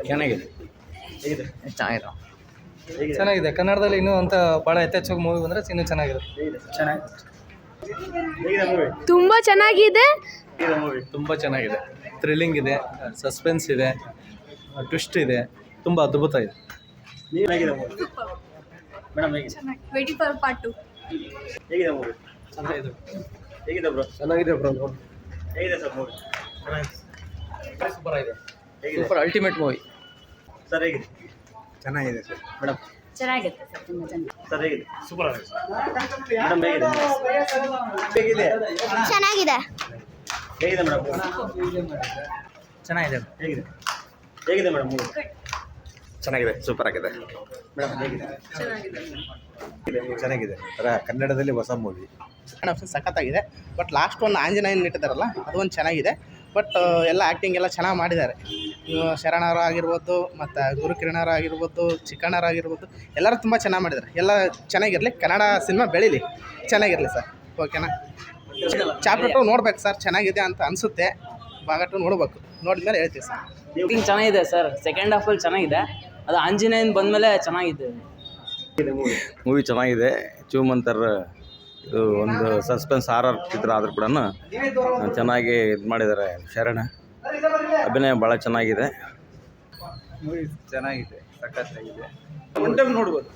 ಚೆನ್ನಾಗಿದೆ. ಚೆನ್ನಾಗಿದೆ. ಕನ್ನಡದಲ್ಲಿ ಇನ್ನೂ ಅಂತ ಭಾಳ ಯಥೇಚ್ಛವಾಗಿ ಮೂವಿ ಬಂದರೆ ಇನ್ನೂ ಚೆನ್ನಾಗಿದೆ. ತುಂಬ ಚೆನ್ನಾಗಿದೆ. ತುಂಬ ಚೆನ್ನಾಗಿದೆ. ಥ್ರಿಲ್ಲಿಂಗ್ ಇದೆ, ಸಸ್ಪೆನ್ಸ್ ಇದೆ, ಟ್ವಿಸ್ಟ್ ಇದೆ, ತುಂಬ ಅದ್ಭುತ ಇದೆ. Waiting for part 2. ಚೆನ್ನಾಗಿದೆ ಬ್ರೋ. Super ultimate movie. ಚೆನ್ನಾಗಿದೆ ಸರ್. ಮೇಡಮ್ ಚೆನ್ನಾಗಿರುತ್ತೆ ಸರ್, ತುಂಬ ಚೆನ್ನಾಗಿದೆ. ಸೂಪರ್ ಆಗಿದೆ. ಚೆನ್ನಾಗಿದೆ. ಚೆನ್ನಾಗಿದೆ, ಸೂಪರ್ ಆಗಿದೆ. ಚೆನ್ನಾಗಿದೆ. ಕನ್ನಡದಲ್ಲಿ ಹೊಸ ಮೂವಿ ಸಖತ್ತಾಗಿದೆ. ಬಟ್ ಲಾಸ್ಟ್ ಒಂದು ಆಂಜನೇಯನ್ ಇಟ್ಟಿದ್ದಾರಲ್ಲ ಅದು ಒಂದು ಚೆನ್ನಾಗಿದೆ. ಬಟ್ ಎಲ್ಲ ಆ್ಯಕ್ಟಿಂಗ್ ಎಲ್ಲ ಚೆನ್ನಾಗಿ ಮಾಡಿದ್ದಾರೆ. ಶರಣರು ಆಗಿರ್ಬೋದು, ಮತ್ತು ಗುರುಕಿರಣರು ಆಗಿರ್ಬೋದು, ಚಿಕ್ಕಣ್ಣರು ಆಗಿರ್ಬೋದು, ಎಲ್ಲರೂ ತುಂಬ ಚೆನ್ನಾಗಿ ಮಾಡಿದ್ದಾರೆ. ಎಲ್ಲ ಚೆನ್ನಾಗಿರಲಿ, ಕನ್ನಡ ಸಿನಿಮಾ ಬೆಳೀಲಿ, ಚೆನ್ನಾಗಿರಲಿ ಸರ್. ಓಕೆನಾ? ಚಾಪ್ಟರ್ 2 ನೋಡ್ಬೇಕು ಸರ್, ಚೆನ್ನಾಗಿದೆ ಅಂತ ಅನಿಸುತ್ತೆ. ಭಾಗ 2 ನೋಡ್ಬೇಕು, ನೋಡಿದ್ಮೇಲೆ ಹೇಳ್ತೀವಿ ಸರ್. ಆ್ಯಕ್ಟಿಂಗ್ ಚೆನ್ನಾಗಿದೆ ಸರ್. ಸೆಕೆಂಡ್ ಹಾಫಲ್ಲಿ ಚೆನ್ನಾಗಿದೆ. ಅದು ಆಂಜನೇಯನ್ ಬಂದಮೇಲೆ ಚೆನ್ನಾಗಿದೆ. ಮೂವಿ ಚೆನ್ನಾಗಿದೆ. ಚೂಮಂತರ್ ಇದು ಒಂದು ಸಸ್ಪೆನ್ಸ್ ಹಾರರ್ ಚಿತ್ರ ಆದರೂ ಕೂಡ ಚೆನ್ನಾಗಿ ಇದು ಮಾಡಿದ್ದಾರೆ. ಶರಣ ಅಭಿನಯ ಭಾಳ ಚೆನ್ನಾಗಿದೆ. ಮೂವಿ ಚೆನ್ನಾಗಿದೆ, ಸಖತ್ತಾಗಿದೆ. ಒನ್ ಟೈಮ್ ನೋಡ್ಬೋದು.